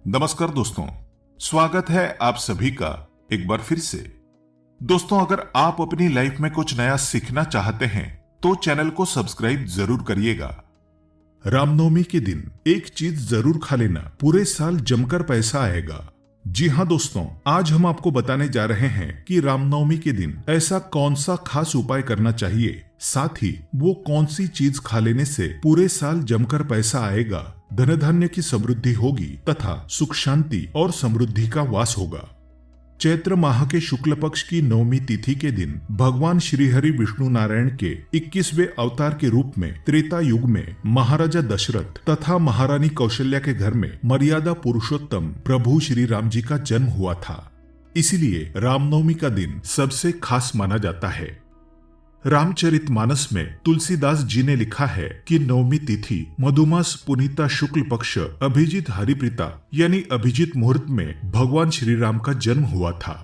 नमस्कार दोस्तों, स्वागत है आप सभी का एक बार फिर से। दोस्तों, अगर आप अपनी लाइफ में कुछ नया सीखना चाहते हैं तो चैनल को सब्सक्राइब जरूर करिएगा। रामनवमी के दिन एक चीज जरूर खा लेना, पूरे साल जमकर पैसा आएगा। जी हाँ दोस्तों, आज हम आपको बताने जा रहे हैं कि रामनवमी के दिन ऐसा कौन सा खास उपाय करना चाहिए, साथ ही वो कौन सी चीज खा लेने से पूरे साल जमकर पैसा आएगा, धन धान्य की समृद्धि होगी तथा सुख शांति और समृद्धि का वास होगा। चैत्र माह के शुक्ल पक्ष की नवमी तिथि के दिन भगवान श्री हरि विष्णु नारायण के 21वें अवतार के रूप में त्रेता युग में महाराजा दशरथ तथा महारानी कौशल्या के घर में मर्यादा पुरुषोत्तम प्रभु श्री राम जी का जन्म हुआ था। इसीलिए रामनवमी का दिन सबसे खास माना जाता है। रामचरितमानस में तुलसीदास जी ने लिखा है कि नवमी तिथि मधुमास पुनीता शुक्ल पक्ष अभिजीत हरिप्रीता यानी अभिजीत मुहूर्त में भगवान श्री राम का जन्म हुआ था।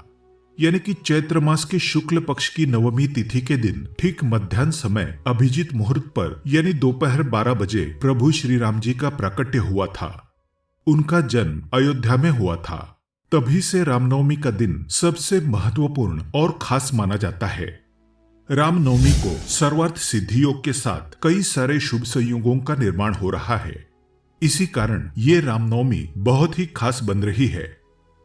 यानी कि चैत्र मास के शुक्ल पक्ष की नवमी तिथि के दिन ठीक मध्याह्न समय अभिजीत मुहूर्त पर यानी दोपहर 12 बजे प्रभु श्री राम जी का प्राकट्य हुआ था। उनका जन्म अयोध्या में हुआ था। तभी से रामनवमी का दिन सबसे महत्वपूर्ण और खास माना जाता है। रामनवमी को सर्वार्थ सिद्धि योग के साथ कई सारे शुभ संयोगों का निर्माण हो रहा है। इसी कारण ये रामनवमी बहुत ही खास बन रही है।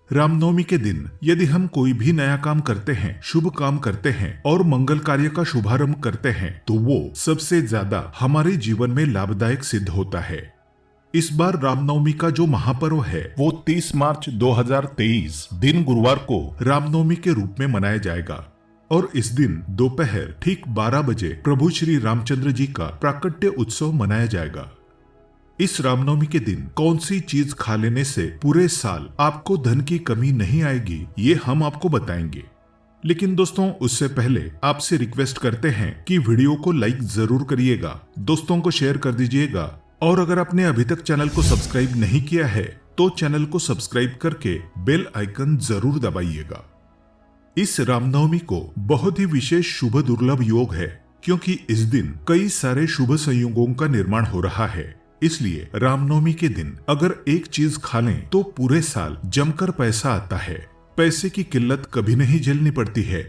रामनवमी के दिन यदि हम कोई भी नया काम करते हैं, शुभ काम करते हैं और मंगल कार्य का शुभारंभ करते हैं तो वो सबसे ज्यादा हमारे जीवन में लाभदायक सिद्ध होता है। इस बार रामनवमी का जो महापर्व है वो 30 मार्च 2023 दिन गुरुवार को रामनवमी के रूप में मनाया जाएगा और इस दिन दोपहर ठीक 12 बजे प्रभु श्री रामचंद्र जी का प्राकट्य उत्सव मनाया जाएगा। इस रामनवमी के दिन कौन सी चीज खा लेने से पूरे साल आपको धन की कमी नहीं आएगी, ये हम आपको बताएंगे। लेकिन दोस्तों, उससे पहले आपसे रिक्वेस्ट करते हैं कि वीडियो को लाइक जरूर करिएगा, दोस्तों को शेयर कर दीजिएगा और अगर आपने अभी तक चैनल को सब्सक्राइब नहीं किया है तो चैनल को सब्सक्राइब करके बेल आइकन जरूर दबाइएगा। इस रामनवमी को बहुत ही विशेष शुभ दुर्लभ योग है क्योंकि इस दिन कई सारे शुभ संयोगों का निर्माण हो रहा है। इसलिए रामनवमी के दिन अगर एक चीज खा लें तो पूरे साल जमकर पैसा आता है। पैसे की किल्लत कभी नहीं झेलनी पड़ती है।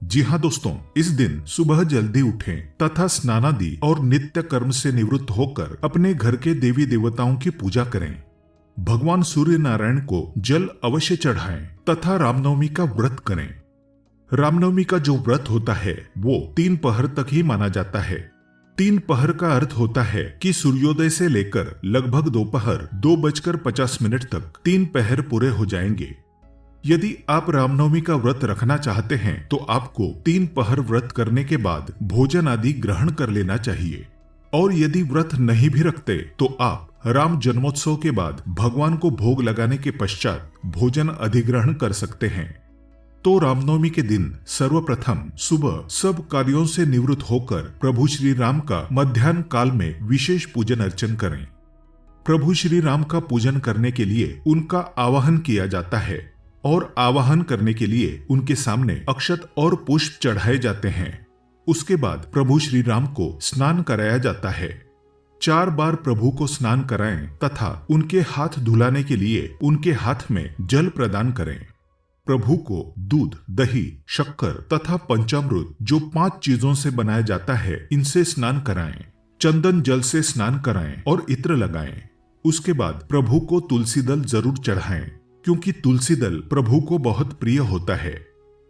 जी हाँ दोस्तों, इस दिन सुबह जल्दी उठें तथा स्नानादि और नित्य कर्म से निवृत्त होकर अपने घर के देवी देवताओं की पूजा करें। भगवान सूर्य नारायण को जल अवश्य चढ़ाएं तथा रामनवमी का व्रत करें। रामनवमी का जो व्रत होता है वो 3 पहर तक ही माना जाता है। 3 पहर का अर्थ होता है कि सूर्योदय से लेकर लगभग दोपहर 2:50 तक 3 पहर पूरे हो जाएंगे। यदि आप रामनवमी का व्रत रखना चाहते हैं तो आपको 3 पहर व्रत करने के बाद भोजन आदि ग्रहण कर लेना चाहिए। और यदि व्रत नहीं भी रखते तो आप राम जन्मोत्सव के बाद भगवान को भोग लगाने के पश्चात भोजन अधिग्रहण कर सकते हैं। तो रामनवमी के दिन सर्वप्रथम सुबह सब कार्यों से निवृत्त होकर प्रभु श्री राम का मध्याह्न काल में विशेष पूजन अर्चन करें। प्रभु श्री राम का पूजन करने के लिए उनका आवाहन किया जाता है और आवाहन करने के लिए उनके सामने अक्षत और पुष्प चढ़ाए जाते हैं। उसके बाद प्रभु श्री राम को स्नान कराया जाता है। 4 बार प्रभु को स्नान कराएं तथा उनके हाथ धुलाने के लिए उनके हाथ में जल प्रदान करें। प्रभु को दूध, दही, शक्कर तथा पंचामृत जो 5 चीजों से बनाया जाता है इनसे स्नान कराएं। चंदन जल से स्नान कराएं और इत्र लगाएं। उसके बाद प्रभु को तुलसी दल जरूर चढ़ाएं क्योंकि तुलसी दल प्रभु को बहुत प्रिय होता है।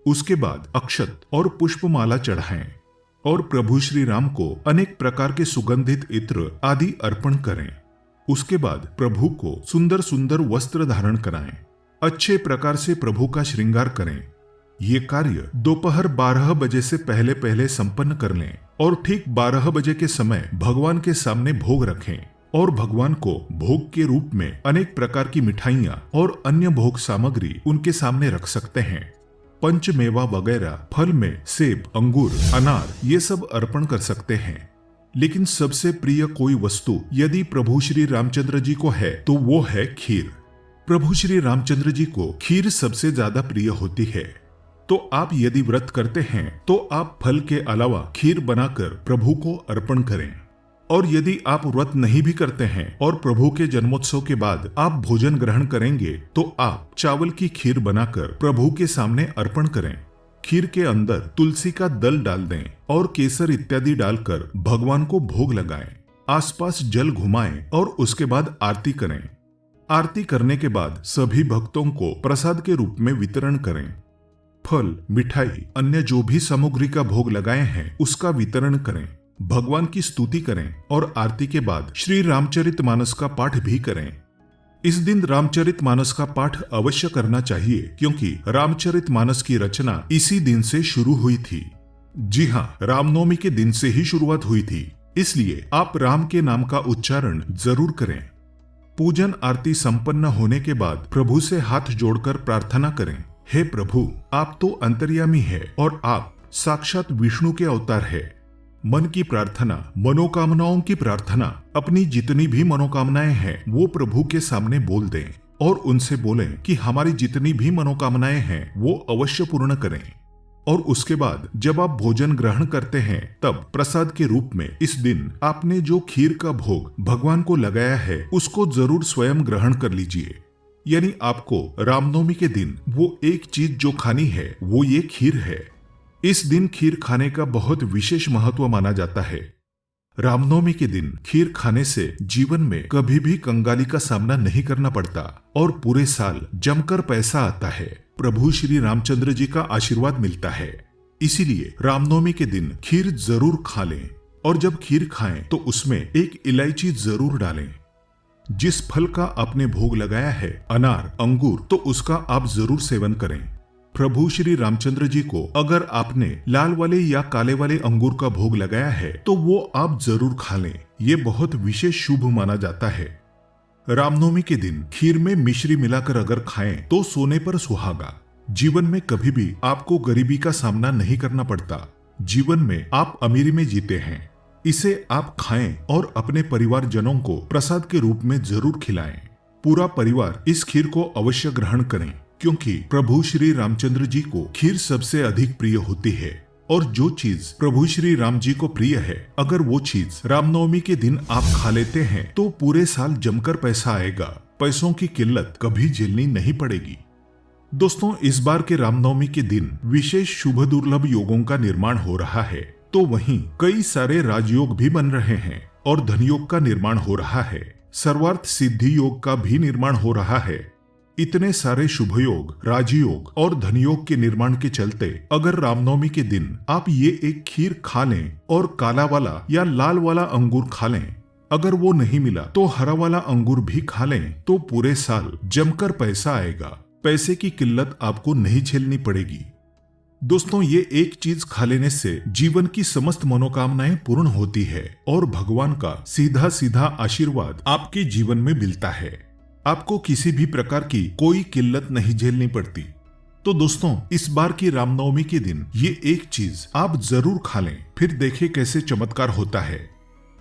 उसके बाद अक्षत और पुष्पमाला चढ़ाएं और प्रभु श्री राम को अनेक प्रकार के सुगंधित इत्र आदि अर्पण करें। उसके बाद प्रभु को सुंदर सुंदर वस्त्र धारण कराएं। अच्छे प्रकार से प्रभु का श्रृंगार करें। ये कार्य दोपहर 12 बजे से पहले पहले संपन्न कर लें और ठीक 12 बजे के समय भगवान के सामने भोग रखें और भगवान को भोग के रूप में अनेक प्रकार की मिठाइयाँ और अन्य भोग सामग्री उनके सामने रख सकते हैं। पंचमेवा वगैरह फल में सेब, अंगूर, अनार ये सब अर्पण कर सकते हैं। लेकिन सबसे प्रिय कोई वस्तु यदि प्रभु श्री रामचंद्र जी को है तो वो है खीर। प्रभु श्री रामचंद्र जी को खीर सबसे ज्यादा प्रिय होती है। तो आप यदि व्रत करते हैं तो आप फल के अलावा खीर बनाकर प्रभु को अर्पण करें। और यदि आप व्रत नहीं भी करते हैं और प्रभु के जन्मोत्सव के बाद आप भोजन ग्रहण करेंगे तो आप चावल की खीर बनाकर प्रभु के सामने अर्पण करें। खीर के अंदर तुलसी का दल डाल दें और केसर इत्यादि डालकर भगवान को भोग लगाएं। आसपास जल घुमाएं और उसके बाद आरती करें। आरती करने के बाद सभी भक्तों को प्रसाद के रूप में वितरण करें। फल, मिठाई, अन्य जो भी सामग्री का भोग लगाए हैं उसका वितरण करें। भगवान की स्तुति करें और आरती के बाद श्री रामचरितमानस का पाठ भी करें। इस दिन रामचरितमानस का पाठ अवश्य करना चाहिए क्योंकि रामचरितमानस की रचना इसी दिन से शुरू हुई थी। जी हाँ, रामनवमी के दिन से ही शुरुआत हुई थी, इसलिए आप राम के नाम का उच्चारण जरूर करें। पूजन आरती संपन्न होने के बाद प्रभु से हाथ जोड़कर प्रार्थना करें, हे प्रभु, आप तो अंतर्यामी है और आप साक्षात विष्णु के अवतार है। मन की प्रार्थना, मनोकामनाओं की प्रार्थना, अपनी जितनी भी मनोकामनाएं हैं वो प्रभु के सामने बोल दें और उनसे बोलें कि हमारी जितनी भी मनोकामनाएं हैं वो अवश्य पूर्ण करें। और उसके बाद जब आप भोजन ग्रहण करते हैं तब प्रसाद के रूप में इस दिन आपने जो खीर का भोग भगवान को लगाया है उसको जरूर स्वयं ग्रहण कर लीजिए। यानी आपको रामनवमी के दिन वो एक चीज जो खानी है वो ये खीर है। इस दिन खीर खाने का बहुत विशेष महत्व माना जाता है। रामनवमी के दिन खीर खाने से जीवन में कभी भी कंगाली का सामना नहीं करना पड़ता और पूरे साल जमकर पैसा आता है। प्रभु श्री रामचंद्र जी का आशीर्वाद मिलता है। इसीलिए रामनवमी के दिन खीर जरूर खा लें और जब खीर खाएं तो उसमें एक इलायची जरूर डालें। जिस फल का आपने भोग लगाया है, अनार, अंगूर, तो उसका आप जरूर सेवन करें। प्रभु श्री रामचंद्र जी को अगर आपने लाल वाले या काले वाले अंगूर का भोग लगाया है तो वो आप जरूर खा लें। ये बहुत विशेष शुभ माना जाता है। रामनवमी के दिन खीर में मिश्री मिलाकर अगर खाएं तो सोने पर सुहागा। जीवन में कभी भी आपको गरीबी का सामना नहीं करना पड़ता। जीवन में आप अमीरी में जीते हैं। इसे आप खाएं और अपने परिवारजनों को प्रसाद के रूप में जरूर खिलाएं। पूरा परिवार इस खीर को अवश्य ग्रहण करें क्योंकि प्रभु श्री रामचंद्र जी को खीर सबसे अधिक प्रिय होती है और जो चीज प्रभु श्री राम जी को प्रिय है, अगर वो चीज रामनवमी के दिन आप खा लेते हैं तो पूरे साल जमकर पैसा आएगा। पैसों की किल्लत कभी झेलनी नहीं पड़ेगी। दोस्तों, इस बार के रामनवमी के दिन विशेष शुभ दुर्लभ योगों का निर्माण हो रहा है, तो वहीं कई सारे राजयोग भी बन रहे हैं और धनयोग का निर्माण हो रहा है। सर्वार्थ सिद्धि योग का भी निर्माण हो रहा है। इतने सारे शुभ योग, राजयोग और धनयोग के निर्माण के चलते अगर रामनवमी के दिन आप ये एक खीर खा लें और काला वाला या लाल वाला अंगूर खा लें, अगर वो नहीं मिला तो हरा वाला अंगूर भी खा लें, तो पूरे साल जमकर पैसा आएगा। पैसे की किल्लत आपको नहीं झेलनी पड़ेगी। दोस्तों, ये एक चीज खा लेने से जीवन की समस्त मनोकामनाएं पूर्ण होती है और भगवान का सीधा सीधा आशीर्वाद आपके जीवन में मिलता है। आपको किसी भी प्रकार की कोई किल्लत नहीं झेलनी पड़ती। तो दोस्तों, इस बार की रामनवमी के दिन ये एक चीज आप जरूर खा लें, फिर देखें कैसे चमत्कार होता है।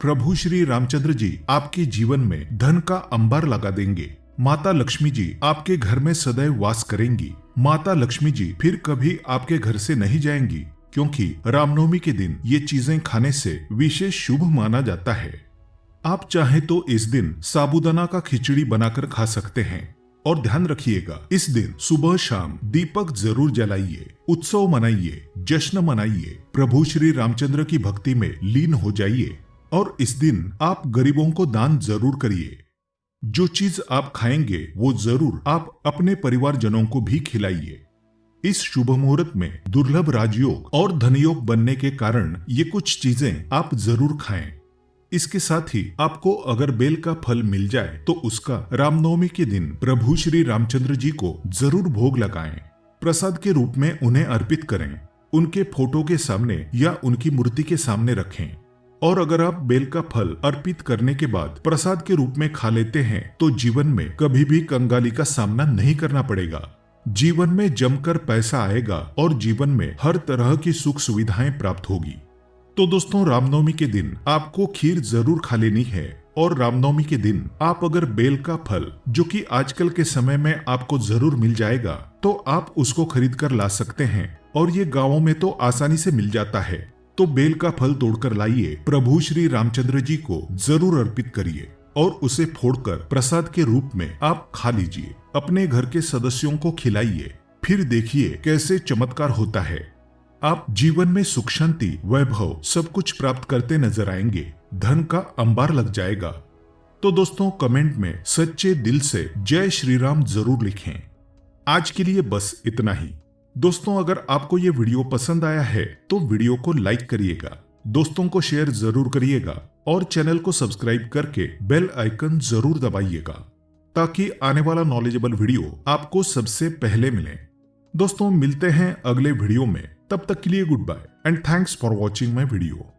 प्रभु श्री रामचंद्र जी आपके जीवन में धन का अंबार लगा देंगे। माता लक्ष्मी जी आपके घर में सदैव वास करेंगी। माता लक्ष्मी जी फिर कभी आपके घर से नहीं जाएंगी क्योंकि रामनवमी के दिन ये चीजें खाने से विशेष शुभ माना जाता है। आप चाहे तो इस दिन साबूदाना का खिचड़ी बनाकर खा सकते हैं और ध्यान रखिएगा, इस दिन सुबह शाम दीपक जरूर जलाइए, उत्सव मनाइए, जश्न मनाइए, प्रभु श्री रामचंद्र की भक्ति में लीन हो जाइए और इस दिन आप गरीबों को दान जरूर करिए। जो चीज आप खाएंगे वो जरूर आप अपने परिवारजनों को भी खिलाइए। इस शुभ मुहूर्त में दुर्लभ राजयोग और धनयोग बनने के कारण ये कुछ चीजें आप जरूर खाएं। इसके साथ ही आपको अगर बेल का फल मिल जाए तो उसका रामनवमी के दिन प्रभु श्री रामचंद्र जी को जरूर भोग लगाएं। प्रसाद के रूप में उन्हें अर्पित करें। उनके फोटो के सामने या उनकी मूर्ति के सामने रखें। और अगर आप बेल का फल अर्पित करने के बाद प्रसाद के रूप में खा लेते हैं तो जीवन में कभी भी कंगाली का सामना नहीं करना पड़ेगा। जीवन में जमकर पैसा आएगा और जीवन में हर तरह की सुख सुविधाएं प्राप्त होगी। तो दोस्तों, रामनवमी के दिन आपको खीर जरूर खा लेनी है और रामनवमी के दिन आप अगर बेल का फल, जो कि आजकल के समय में आपको जरूर मिल जाएगा, तो आप उसको खरीद कर ला सकते हैं और ये गांवों में तो आसानी से मिल जाता है। तो बेल का फल तोड़कर लाइए, प्रभु श्री रामचंद्र जी को जरूर अर्पित करिए और उसे फोड़कर प्रसाद के रूप में आप खा लीजिए। अपने घर के सदस्यों को खिलाइए, फिर देखिए कैसे चमत्कार होता है। आप जीवन में सुख शांति वैभव सब कुछ प्राप्त करते नजर आएंगे, धन का अंबार लग जाएगा। तो दोस्तों कमेंट में सच्चे दिल से जय श्री राम जरूर लिखें। आज के लिए बस इतना ही। दोस्तों अगर आपको ये वीडियो पसंद आया है तो वीडियो को लाइक करिएगा, दोस्तों को शेयर जरूर करिएगा और चैनल को सब्सक्राइब करके बेल आइकन जरूर दबाइएगा ताकि आने वाला नॉलेजेबल वीडियो आपको सबसे पहले मिले। दोस्तों मिलते हैं अगले वीडियो में, तब तक के लिए goodbye and thanks for watching my video.